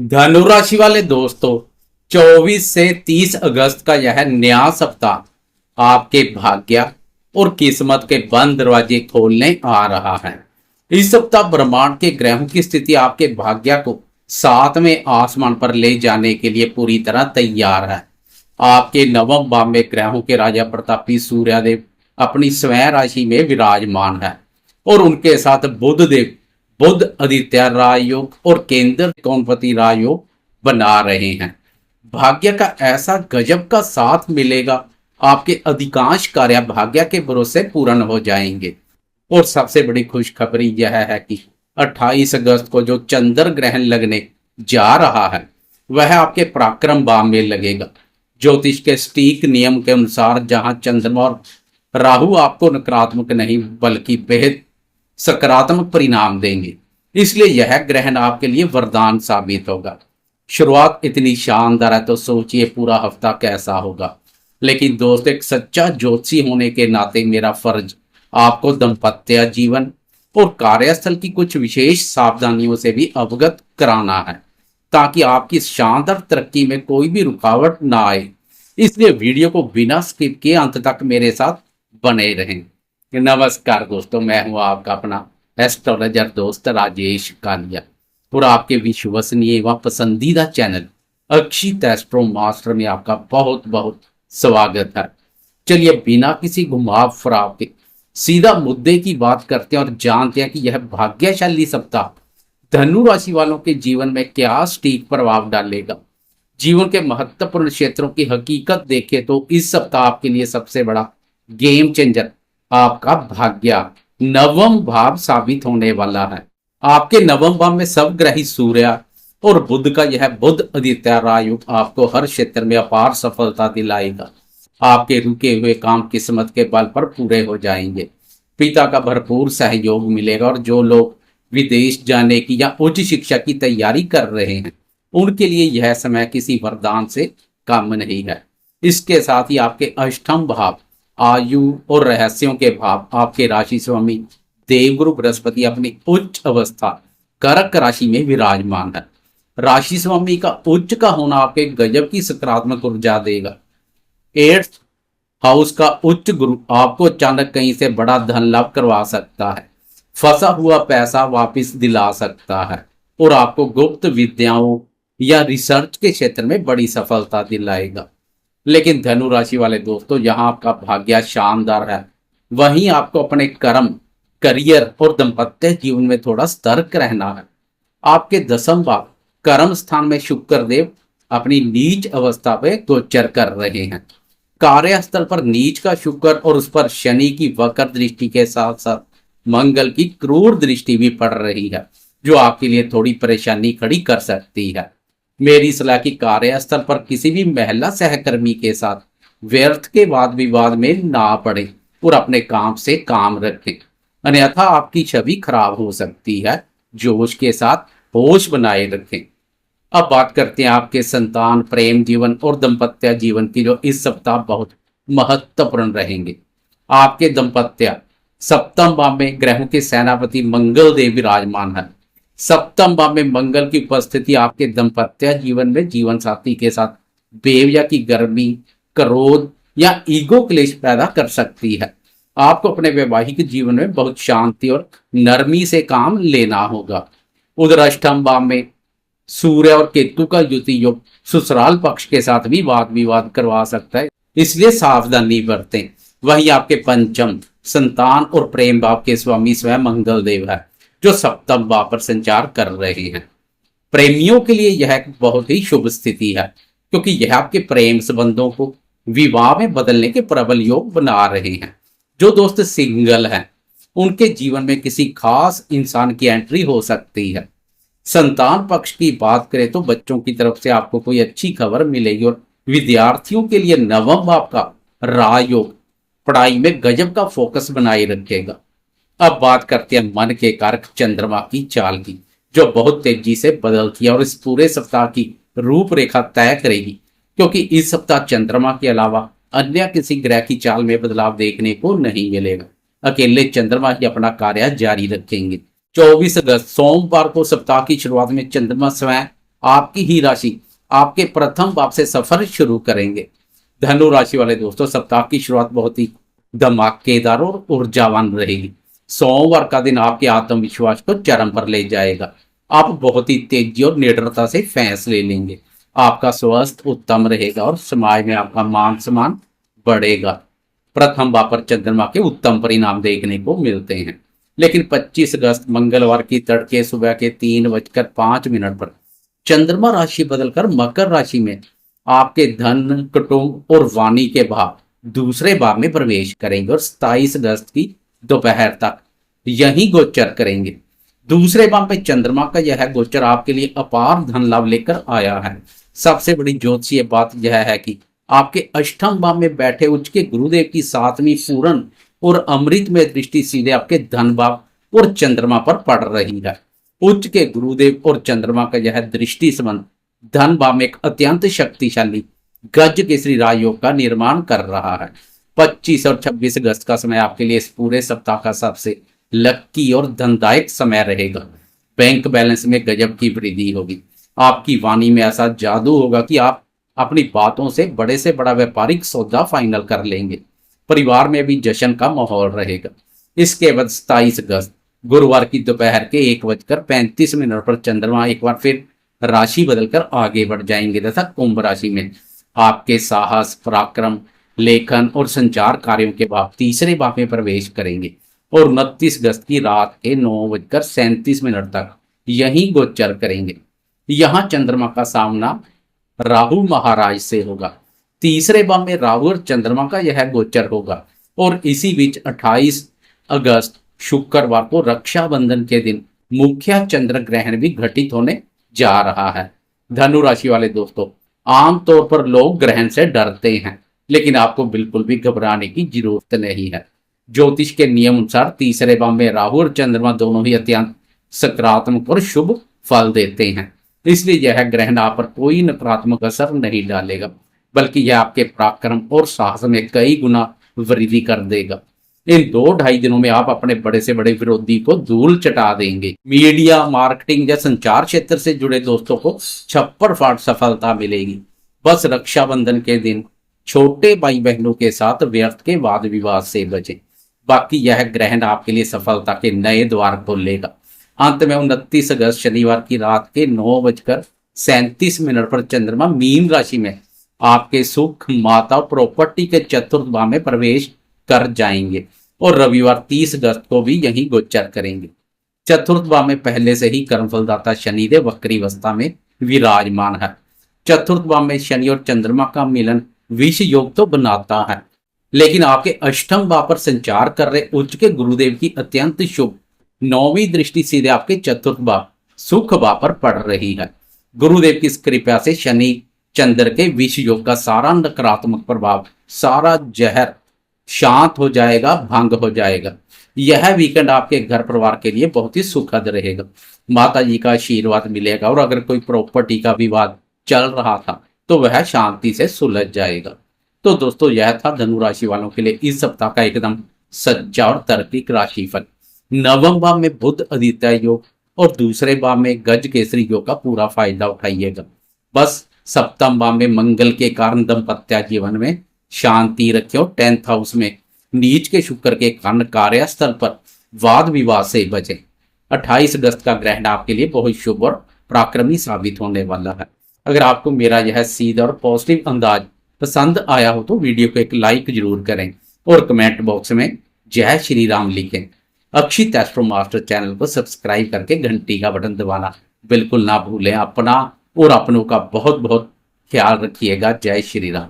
धनु राशि वाले दोस्तों, 24 से 30 अगस्त का यह नया सप्ताह आपके भाग्य और किस्मत के बंद दरवाजे खोलने आ रहा है। इस सप्ताह ब्रह्मांड के ग्रहों की स्थिति आपके भाग्य को सातवें आसमान पर ले जाने के लिए पूरी तरह तैयार है। आपके नवम भाव में ग्रहों के राजा प्रतापी सूर्यदेव अपनी स्वयं राशि में विराजमान है और उनके साथ बुध देव बुध आदित्य राजयोग और केंद्र त्रिकोणपति राजयोग बना रहे हैं। भाग्य का ऐसा गजब का साथ मिलेगा, आपके अधिकांश कार्य भाग्य के भरोसे पूर्ण हो जाएंगे। और सबसे बड़ी खुशखबरी यह है कि 28 अगस्त को जो चंद्र ग्रहण लगने जा रहा है वह आपके पराक्रम भाव में लगेगा। ज्योतिष के सटीक नियम के अनुसार जहां चंद्रमा और राहु आपको नकारात्मक नहीं बल्कि बेहद सकारात्मक परिणाम देंगे, इसलिए यह ग्रहण आपके लिए वरदान साबित होगा। शुरुआत इतनी शानदार है तो सोचिए पूरा हफ्ता कैसा होगा। लेकिन दोस्त, एक सच्चा ज्योतिषी होने के नाते मेरा फर्ज आपको दाम्पत्य जीवन और कार्यस्थल की कुछ विशेष सावधानियों से भी अवगत कराना है, ताकि आपकी शानदार तरक्की में कोई भी रुकावट ना आए। इसलिए वीडियो को बिना स्किप किए अंत तक मेरे साथ बने रहें। नमस्कार दोस्तों, मैं हूं आपका अपना एस्ट्रोलॉजर दोस्त राजेश कालिया और आपके विश्वसनीय व पसंदीदा चैनल अक्षित एस्ट्रो मास्टर में आपका बहुत बहुत स्वागत है। चलिए बिना किसी घुमाव फराव के सीधा मुद्दे की बात करते हैं और जानते हैं कि यह भाग्यशाली सप्ताह धनु राशि वालों के जीवन में क्या सटीक प्रभाव डालेगा। जीवन के महत्वपूर्ण क्षेत्रों की हकीकत देखें तो इस सप्ताह आपके लिए सबसे बड़ा गेम चेंजर आपका भाग्य नवम भाव साबित होने वाला है। आपके नवम भाव में सब ग्रही सूर्य और बुध का यह बुध आदित्य राजयोग आपको हर क्षेत्र में अपार सफलता दिलाएगा। आपके रुके हुए काम किस्मत के बल पर पूरे हो जाएंगे। पिता का भरपूर सहयोग मिलेगा और जो लोग विदेश जाने की या उच्च शिक्षा की तैयारी कर रहे हैं उनके लिए यह समय किसी वरदान से कम नहीं है। इसके साथ ही आपके अष्टम भाव आयु और रहस्यों के भाव आपके राशि स्वामी देवगुरु बृहस्पति अपनी उच्च अवस्था कर्क राशि में विराजमान है। राशि स्वामी का उच्च का होना आपके गजब की सकारात्मक ऊर्जा देगा। 8th हाउस का उच्च गुरु आपको अचानक कहीं से बड़ा धन लाभ करवा सकता है, फंसा हुआ पैसा वापस दिला सकता है और आपको गुप्त विद्याओं या रिसर्च के क्षेत्र में बड़ी सफलता दिलाएगा। लेकिन धनु राशि वाले दोस्तों, यहाँ आपका भाग्य शानदार है, वहीं आपको अपने कर्म, करियर और दाम्पत्य जीवन में थोड़ा सतर्क रहना है। आपके दसम भाव कर्म स्थान में शुक्र देव अपनी नीच अवस्था पे गोचर कर रहे हैं। कार्यस्थल पर नीच का शुक्र और उस पर शनि की वक्र दृष्टि के साथ साथ मंगल की क्रूर दृष्टि भी पड़ रही है, जो आपके लिए थोड़ी परेशानी खड़ी कर सकती है। मेरी सलाह की कार्यस्थल पर किसी भी महिला सहकर्मी के साथ व्यर्थ के वाद विवाद में ना पड़े और अपने काम से काम रखें, अन्यथा आपकी छवि खराब हो सकती है। जोश के साथ होश बनाए रखें। अब बात करते हैं आपके संतान, प्रेम जीवन और दाम्पत्य जीवन की, जो इस सप्ताह बहुत महत्वपूर्ण रहेंगे। आपके दाम्पत्य सप्तम भाव में ग्रहों के सेनापति मंगल देव विराजमान है। सप्तम भाव में मंगल की उपस्थिति आपके दाम्पत्य जीवन में जीवन साथी के साथ बेवजह की गर्मी, क्रोध या ईगो क्लेश पैदा कर सकती है। आपको अपने वैवाहिक जीवन में बहुत शांति और नरमी से काम लेना होगा। उधर अष्टम भाव में सूर्य और केतु का युति योग ससुराल पक्ष के साथ भी वाद विवाद करवा सकता है, इसलिए सावधानी बरतें। वहीं आपके पंचम संतान और प्रेम भाव के स्वामी स्वयं मंगल देव है, जो सप्तम भाव पर संचार कर रहे हैं। प्रेमियों के लिए यह एक बहुत ही शुभ स्थिति है, क्योंकि यह आपके प्रेम संबंधों को विवाह में बदलने के प्रबल योग बना रहे हैं। जो दोस्त सिंगल हैं उनके जीवन में किसी खास इंसान की एंट्री हो सकती है। संतान पक्ष की बात करें तो बच्चों की तरफ से आपको कोई अच्छी खबर मिलेगी और विद्यार्थियों के लिए नवम भाव का राजयोग पढ़ाई में गजब का फोकस बनाए रखेगा। अब बात करते हैं मन के कारक चंद्रमा की चाल की, जो बहुत तेजी से बदलती है और इस पूरे सप्ताह की रूपरेखा तय करेगी, क्योंकि इस सप्ताह चंद्रमा के अलावा अन्य किसी ग्रह की चाल में बदलाव देखने को नहीं मिलेगा। अकेले चंद्रमा ही अपना कार्य जारी रखेंगे। 24 अगस्त सोमवार को सप्ताह की शुरुआत में चंद्रमा स्वयं आपकी ही राशि आपके प्रथम भाव से सफर शुरू करेंगे। धनु राशि वाले दोस्तों, सप्ताह की शुरुआत बहुत ही धमाकेदार और ऊर्जावान रहेगी। सोमवार का दिन आपके आत्मविश्वास को चरम पर ले जाएगा। आप बहुत ही तेजी और निडरता से फैसले लेंगे। आपका स्वास्थ्य उत्तम रहेगा और समाज में आपका मान सम्मान बढ़ेगा। प्रथम भाव पर चंद्रमा के उत्तम परिणाम देखने को मिलते हैं। लेकिन 25 अगस्त मंगलवार की तड़के सुबह के 3:05 पर चंद्रमा राशि बदलकर मकर राशि में आपके धन, कुटुंब और वाणी के भाव दूसरे भाव में प्रवेश करेंगे और 27 अगस्त की दोपहर तक यही गोचर करेंगे। दूसरे भाव में चंद्रमा का यह गोचर आपके लिए अपार धन लाभ लेकर आया है। सबसे बड़ी ज्योतिषीय बात यह है कि आपके अष्टम भाव में बैठे उच्च के गुरुदेव की 7वीं पूर्ण और अमृत में दृष्टि सीधे आपके धन भाव और चंद्रमा पर पड़ रही है। उच्च के गुरुदेव और चंद्रमा का यह दृष्टि संबंध धन भाव में एक अत्यंत शक्तिशाली गज केसरी राजयोग का निर्माण कर रहा है। 25 और 26 अगस्त का समय आपके लिए इस पूरे सप्ताह का सबसे लक्की और धनदायक समय रहेगा। बैंक बैलेंस में गजब की वृद्धि होगी। आपकी वाणी में ऐसा जादू होगा कि आप अपनी बातों से बड़ा व्यापारिक सौदा फाइनल कर लेंगे। परिवार में भी जश्न का माहौल रहेगा। इसके बाद 27 अगस्त गुरुवार की दोपहर के 1:35 पर चंद्रमा एक बार फिर राशि बदलकर आगे बढ़ जाएंगे तथा कुंभ राशि में आपके साहस, पराक्रम, लेखन और संचार कार्यों के भाव तीसरे भाव में प्रवेश करेंगे और 29 अगस्त की रात के 9:37 तक यही गोचर करेंगे। यहां चंद्रमा का सामना राहु महाराज से होगा। तीसरे भाव में राहु और चंद्रमा का यह गोचर होगा और इसी बीच 28 अगस्त शुक्रवार को रक्षाबंधन के दिन मुख्य चंद्र ग्रहण भी घटित होने जा रहा है। धनु राशि वाले दोस्तों, आमतौर पर लोग ग्रहण से डरते हैं, लेकिन आपको बिल्कुल भी घबराने की जरूरत नहीं है। ज्योतिष के नियम अनुसार तीसरे भाव में राहु और चंद्रमा दोनों ही अत्यंत सकारात्मक और शुभ फल देते हैं। इसलिए यह ग्रहण आप पर कोई नकारात्मक असर नहीं डालेगा, बल्कि यह आपके पराक्रम और साहस में कई गुना वृद्धि कर देगा। इन 2-2.5 दिनों में आप अपने बड़े से बड़े विरोधी को धूल चटा देंगे। मीडिया, मार्केटिंग या संचार क्षेत्र से जुड़े दोस्तों को छप्पर फाड़ सफलता मिलेगी। बस रक्षाबंधन के दिन छोटे भाई बहनों के साथ व्यर्थ के वाद विवाद से बचें। बाकी यह ग्रहण आपके लिए सफलता के नए द्वार खोलेगा। अंत में 29 अगस्त शनिवार की रात के 9:37 पर चंद्रमा मीन राशि में आपके सुख, माता, प्रॉपर्टी के चतुर्थ भाव में प्रवेश कर जाएंगे और रविवार 30 अगस्त को भी यही गोचर करेंगे। चतुर्थ भाव में पहले से ही कर्मफलदाता शनिदेव वक्री अवस्था में विराजमान है। चतुर्थ भाव में शनि और चंद्रमा का मिलन विष योग तो बनाता है, लेकिन आपके अष्टम भाव पर संचार कर रहे उच्च के गुरुदेव की अत्यंत शुभ 9वीं दृष्टि सीधे आपके चतुर्थ भाव सुख भाव पर पड़ रही है। गुरुदेव की इस कृपा से शनि चंद्र के विष योग का सारा नकारात्मक प्रभाव, सारा जहर शांत हो जाएगा, भंग हो जाएगा। यह वीकेंड आपके घर परिवार के लिए बहुत ही सुखद रहेगा। माता जी का आशीर्वाद मिलेगा और अगर कोई प्रॉपर्टी का विवाद चल रहा था तो वह शांति से सुलझ जाएगा। तो दोस्तों, यह था धनु राशि वालों के लिए इस सप्ताह का एकदम सच्चा और तार्किक राशिफल। नवम भाव में बुध आदित्य योग और दूसरे भाव में गज केसरी योग का पूरा फायदा उठाइएगा। बस सप्तम भाव में मंगल के कारण दाम्पत्य जीवन में शांति रखें और 10th हाउस में नीच के शुक्र के कारण कार्यस्थल पर वाद विवाद से बचें। 28 अगस्त का ग्रहण आपके लिए बहुत शुभ और पराक्रमी साबित होने वाला है। अगर आपको मेरा यह सीधा और पॉजिटिव अंदाज पसंद आया हो तो वीडियो को एक लाइक जरूर करें और कमेंट बॉक्स में जय श्री राम लिखें। अक्षित एस्ट्रो मास्टर चैनल को सब्सक्राइब करके घंटी का बटन दबाना बिल्कुल ना भूलें। अपना और अपनों का बहुत बहुत ख्याल रखिएगा। जय श्री राम।